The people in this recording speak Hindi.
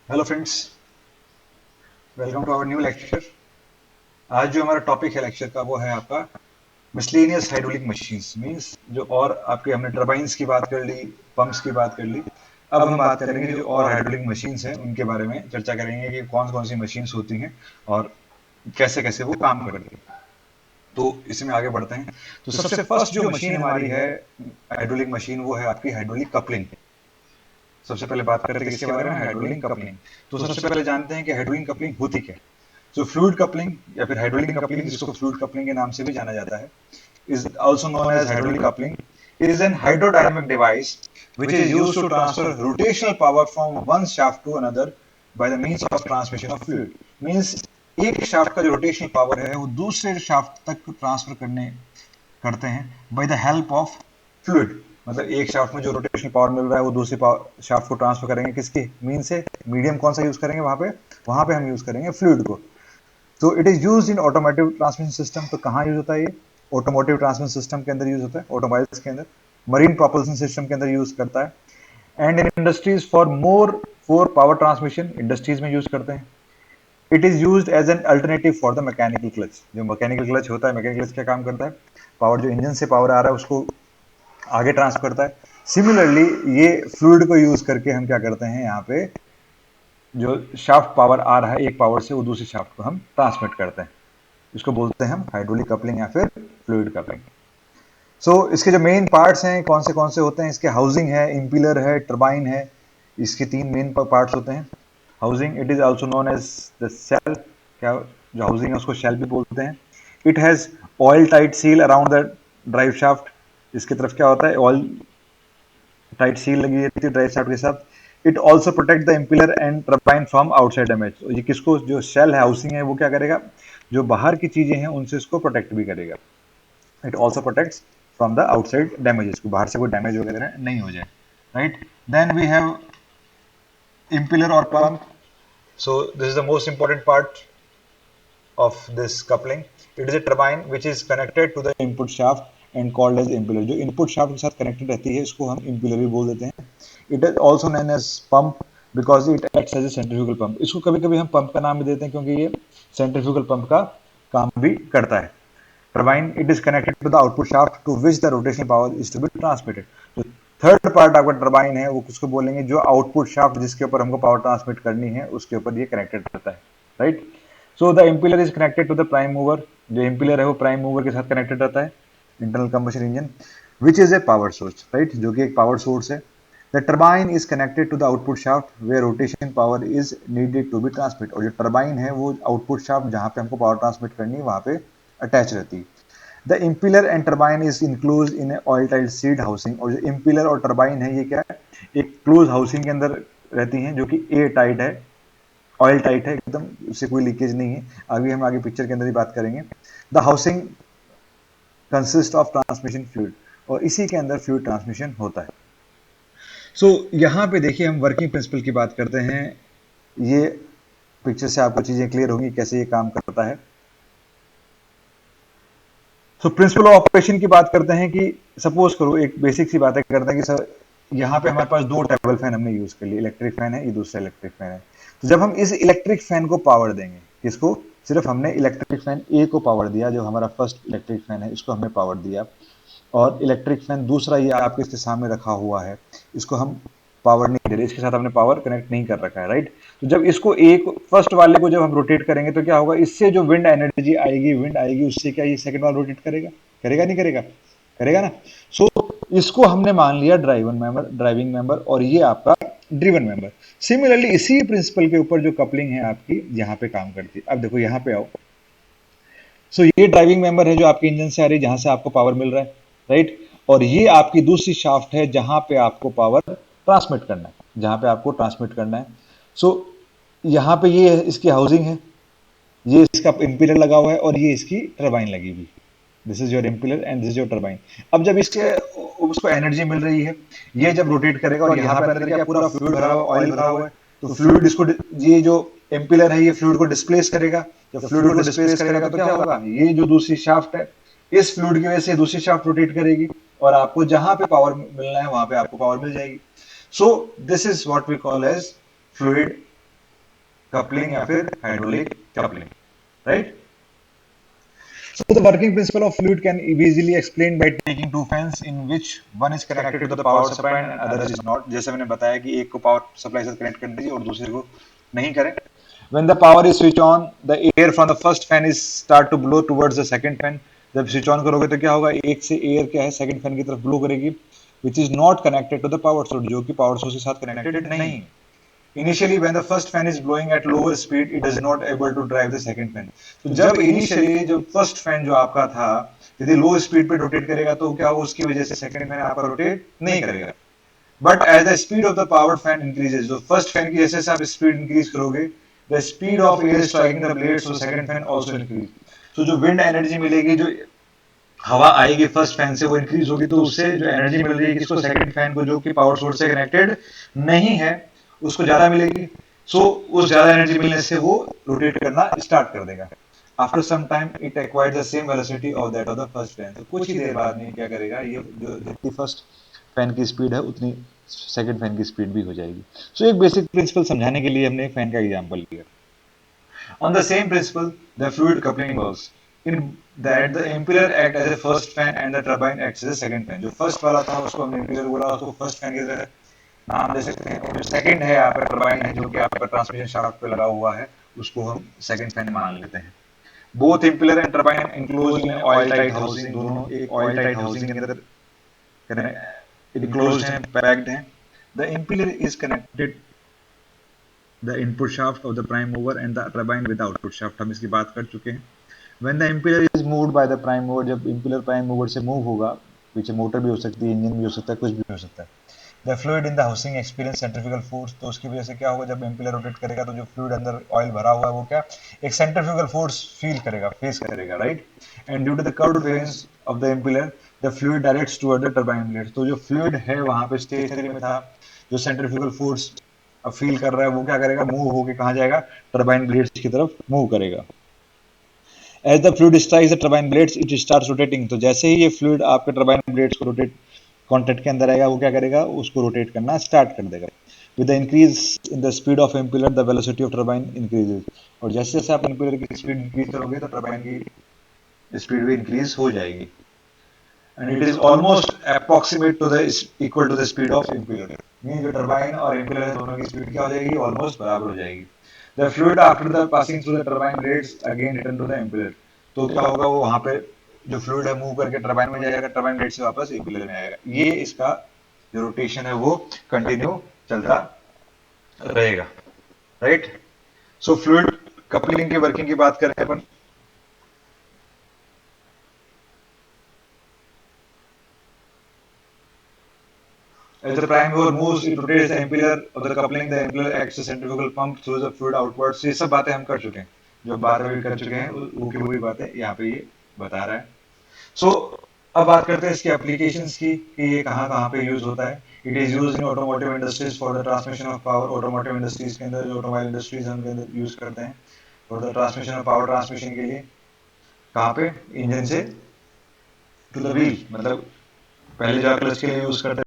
Hello friends, welcome to our new lecture. आज जो हमारा टॉपिक है लेक्चर का वो है आपका मिसलेनियस हाइड्रोलिक मशीन्स। मींस जो और आपके हमने टर्बाइंस की बात कर ली, पंप्स की बात कर ली। अब हम बात करेंगे जो और हाइड्रोलिक मशीन्स हैं उनके बारे में चर्चा करेंगे कि कौन कौन सी मशीन्स होती हैं और कैसे कैसे वो काम करती हैं। तो इसमें आगे बढ़ते हैं। तो सबसे फर्स्ट जो मशीन हमारी है हाइड्रोलिक मशीन वो है आपकी हाइड्रोलिक कपलिंग। सबसे पहले बात करते हैं किसके बारे में, हाइड्रोलिक कपलिंग। तो सबसे पहले जानते हैं कि हाइड्रोलिक कपलिंग होती क्या है। जो फ्लूइड कपलिंग या फिर हाइड्रोलिक कपलिंग, जिसको फ्लूइड कपलिंग के नाम से भी जाना जाता है, is also known as hydraulic coupling, is an hydrodynamic device which is used to transfer rotational power from one shaft to another by the means of transmission of fluid. Means एक शाफ्ट का जो रोटेशनल पावर है वो दूसरे शाफ्ट तक ट्रांसफर करने करते हैं by the help of fluid. मतलब एक शाफ्ट में जो रोटेशनल पावर मिल रहा है वो दूसरी शाफ्ट को ट्रांसफर करेंगे किसके मीन से, मीडियम कौन सा यूज करेंगे वहां पे हम यूज करेंगे फ्लूइड को। तो it is used in automotive transmission system. तो कहाँ यूज होता है ये, ऑटोमोटिव ट्रांसमिशन सिस्टम के अंदर यूज होता है, ऑटोमोबाइल्स के अंदर, मरीन प्रोपल्शन सिस्टम के अंदर यूज करता है, and in industries for power transmission, industries में यूज करते हैं। It is used as an alternative for the mechanical clutch. जो मैकेनिकल क्लच होता है, मैकेनिकल क्लच क्या काम करता है, पावर जो इंजन से पावर आ रहा है उसको आगे ट्रांसफर करता है। सिमिलरली ये फ्लूइड को यूज करके हम क्या करते हैं, यहाँ पे जो शाफ्ट पावर आ रहा है एक पावर से वो दूसरी शाफ्ट को हम ट्रांसमिट करते हैं। इसको बोलते हैं हम हाइड्रोलिक कपलिंग या फिर फ्लूइड कपलिंग। सो इसके जो मेन पार्ट्स हैं कौन से होते हैं, इसके हाउसिंग है, इम्पिलर है, टर्बाइन है। इसके तीन मेन पार्ट्स होते हैं। Housing, it is also known as the shell. क्या जो हाउसिंग है उसको शेल भी बोलते हैं। It has oil tight seal around the drive shaft. इसकी तरफ क्या होता है, ऑयल टाइट सील लगी रहती है ड्राइव शाफ्ट के साथ। It also protect the impeller and turbine from outside damage. ये किसको, जो शेल है, हाउसिंग है, वो क्या करेगा, जो बाहर की चीजें हैं उनसे इसको प्रोटेक्ट भी करेगा। It also protects from the outside damages, को बाहर से कोई डैमेज वगैरह नहीं हो जाए, right. Then we have impeller और pump. So this is the most important part of this coupling. It is a turbine which is connected to the input shaft and called as impeller. जो input shaft के साथ connected रहती है इसको हम impeller भी बोल देते हैं। It is also known as pump because it acts as a centrifugal pump. इसको कभी-कभी हम पंप का नाम भी देते हैं क्योंकि ये centrifugal pump का काम भी करता है। Turbine, it is connected to the output shaft to which the rotational power is to be transmitted. तो थर्ड पार्ट आपका टर्बाइन है वो किसको बोलेंगे, जो आउटपुट शाफ्ट जिसके ऊपर हमको पावर ट्रांसमिट करनी है उसके ऊपर ये कनेक्टेड रहता है, right. So the impeller is connected to the prime mover. जो इम्पिलर है वो प्राइम मूवर के साथ कनेक्टेड रहता है, internal combustion engine, which is a power source, right, जो कि एक पावर सोर्स है। The turbine is connected to the output shaft where rotation power is needed to be transmit. और जो टर्बाइन है वो आउटपुट शाफ्ट जहां पे हमको पावर ट्रांसमिट करनी है वहां पे अटैच रहती है। The impeller and turbine is enclose in A oil tight seed housing. और जो इम्पिलर और टर्बाइन है ये क्या है, एक क्लोज हाउसिंग के अंदर रहती हैं जो कि एयर टाइट है, ऑयल टाइट है एकदम, उससे कोई लीकेज नहीं है। अभी हम आगे पिक्चर के अंदर ही बात करेंगे। The housing consist of transmission fluid, और इसी के अंदर फ्लूइड ट्रांसमिशन होता है। सो यहाँ पे देखिए हम वर्किंग प्रिंसिपल की बात करते हैं। ये पिक्चर से आपको चीजें क्लियर होंगी कैसे ये काम करता है। सो प्रिंसिपल ऑफ ऑपरेशन की बात करते हैं कि सपोज करो एक बेसिक सी बातें करते हैं कि सर यहाँ पे हमारे पास दो टेबल फैन हमने यूज कर लिए, इलेक्ट्रिक फैन है, ये दूसरा इलेक्ट्रिक फैन है। तो जब हम इस इलेक्ट्रिक फैन को पावर देंगे, किसको, सिर्फ हमने इलेक्ट्रिक फैन ए को पावर दिया, जो हमारा फर्स्ट इलेक्ट्रिक फैन है इसको हमने पावर दिया, और इलेक्ट्रिक फैन दूसरा ये आपके इसके सामने रखा हुआ है, इसको हम पावर नहीं दे रहे, इसके साथ हमने पावर कनेक्ट नहीं कर रखा है, राइट। तो जब इसको एक फर्स्ट वाले को जब हम रोटेट करेंगे तो क्या होगा, इससे जो विंड एनर्जी आएगी, विंड आएगी, उससे क्या ये सेकंड वाला रोटेट करेगा, करेगा नहीं करेगा, करेगा ना। सो इसको हमने मान लिया ड्राइविंग मेंबर, और ये आपका ड्रिवन मेंबर। सिमिलरली इसी प्रिंसिपल के ऊपर जो कपलिंग है आपकी यहाँ पे काम करती है। अब देखो यहाँ पे आओ। सो ये ड्राइविंग मेंबर है जो आपके इंजन से आ रही है, जहां से आपको पावर मिल रहा है, राइट। और ये आपकी दूसरी शाफ्ट है जहां पे आपको पावर ट्रांसमिट करना है, जहां पे आपको ट्रांसमिट करना है। सो यहाँ पे ये इसकी हाउसिंग है, ये इसका इम्पिलर लगा हुआ है, और ये इसकी टर्बाइन लगी हुई। This is your impeller and this is your turbine. अब जब इसके उसको एनर्जी मिल रही है, ये जब रोटेट करेगा, और यहाँ पे अंदर क्या पूरा फ्लूइड भरा हुआ, ऑयल भरा हुआ है, तो फ्लूइड इसको, ये जो इम्पिलर है ये फ्लूइड को डिस्प्लेस करेगा। जब फ्लूइड को डिस्प्लेस करेगा तो क्या होगा, ये जो दूसरी शाफ्ट है इस फ्लूइड की वजह से दूसरी शाफ्ट रोटेट करेगी, और आपको जहां पे पावर मिलना है वहां पे आपको पावर मिल जाएगी। So this is what we call as fluid coupling या फिर hydraulic coupling, right. So the working principle of fluid can be easily explained by taking two fans in which one is connected to the power supply and other is not. जैसे मैंने बताया कि एक को पावर सप्लाई से कनेक्ट कर दीजिए और दूसरे को नहीं करें. When the power is switched on, the air from the first fan is start to blow towards the second fan. जब स्विच ऑन करोगे तो क्या होगा, एक से एयर क्या है सेकंड फैन की तरफ ब्लो करेगी, which is not connected to the power source, जो कि पावर सोर्स के साथ कनेक्टेड नहीं है. Initially, when the first fan is blowing at lower speed, it is not able to drive the second fan. तो जब initially जो first fan जो आपका था, यदि लो स्पीड पे रोटेट करेगा तो क्या उसकी वजह से सेकंड फैन आपका रोटेट नहीं करेगा. But as the speed of the power fan increases, जो फर्स्ट फैन की जैसे आप स्पीड इंक्रीज करोगे, the speed of air striking the blades, so second fan also increase. तो जो विंड एनर्जी मिलेगी, जो हवा आएगी फर्स्ट फैन से, वो इंक्रीज होगी, तो उससे जो एनर्जी मिल रही है किसको, सेकंड फैन को, जो कि पावर सोर्स से कनेक्टेड नहीं है, उसको ज्यादा मिलेगी. सो उस ज्यादा एनर्जी मिलने से वो रोटेट करना स्टार्ट कर देगा. After some time it acquires the same velocity of that of the first fan. तो कुछ ही देर बाद में क्या करेगा, ये जो जितनी फर्स्ट फैन की स्पीड है उतनी सेकंड फैन की स्पीड भी हो जाएगी. सो एक बेसिक प्रिंसिपल समझाने के लिए हमने फैन का एग्जांपल लिया. On the same principle, the fluid coupling works. In that the impeller act as a first fan and the turbine acts as a second fan. जो first वाला था उसको हमने impeller बोला, उसको first fan की तरह नाम दे सकते हैं. और जो second है आपका turbine है, जो कि आपका ट्रांसमिशन शाफ्ट पे लगा हुआ है, उसको हम second fan मान लेते हैं. Both impeller and turbine enclosed in oil tight housing, दोनों एक oil tight housing के अंदर enclosed हैं, packed हैं. The impeller is connected the input shaft of the prime mover and the turbine with the output shaft. हम इसकी बात कर चुके हैं. When the impeller is moved by the prime mover, जब impeller prime mover से move होगा, पीछे मोटर भी हो सकती है, इंजन भी हो सकता है, कुछ भी हो सकता है. The fluid in the housing experience centrifugal force, तो उसकी वजह से क्या होगा, जब impeller रोटेट करेगा तो जो फ्लूइड अंदर ऑयल भरा हुआ है वो क्या एक सेंट्रीफ्यूगल फोर्स फील करेगा, फेस करेगा, right. And due to the curved vanes of the impeller, the fluid directs toward the turbine blades. तो जो फ्लूइड है वहां पे स्टेशनरी में था, जो सेंट्रीफ्यूगल फोर्स अब फील कर रहा है, वो क्या करेगा, मूव होके कहाँ जाएगा, टरबाइन ब्लेड्स की तरफ मूव करेगा. As the fluid strikes the turbine blades it starts rotating. तो जैसे ही ये फ्लूइड आपके टरबाइन ब्लेड्स को रोटेट कॉन्टेक्ट के अंदर आएगा, वो क्या करेगा, उसको रोटेट करना स्टार्ट कर देगा. With the increase in the speed of impeller the velocity of turbine increases. और जैसे जैसे आप इम्पेलर की स्पीड इंक्रीज करोगे तो टरबाइन की स्पीड भी इंक्रीज हो जाएगी. and it is almost approximate to the equal to the speed of impeller. Mean जो टरबाइन और impeller दोनों की स्पीड क्या हो जाएगी, ऑलमोस्ट बराबर हो जाएगी. The fluid after the passing through the turbine blades again return to the impeller. तो क्या होगा, वो वहां पे जो फ्लूइड है मूव करके टरबाइन में जाएगा, टरबाइन ब्लेड से वापस impeller में आएगा. ये इसका जो रोटेशन है वो कंटिन्यू चलता रहेगा, राइट. सो फ्लूइड कपलिंग की वर्किंग की बात करें अपन, as the prime mover moves, it rotates the impeller of the coupling. The impeller acts as centrifugal pump through the fluid outwards. ये सब बातें हम कर चुके हैं, जो बात अभी कर चुके हैं, वो की वही बातें यहाँ पे ये बता रहा है. सो अब बात करते हैं इसकी एप्लीकेशंस की, कि ये कहाँ कहाँ पे यूज होता है. It is use in automotive industries for the transmission of power. Automotive industries के अंदर, जो ऑटोमोबाइल इंडस्ट्रीज हम के अंदर यूज करते हैं for the transmission of power, transmission के लिए. कहाँ पे, इंजन से टू द व्हील, मतलब पहले जो क्लच के लिए यूज करते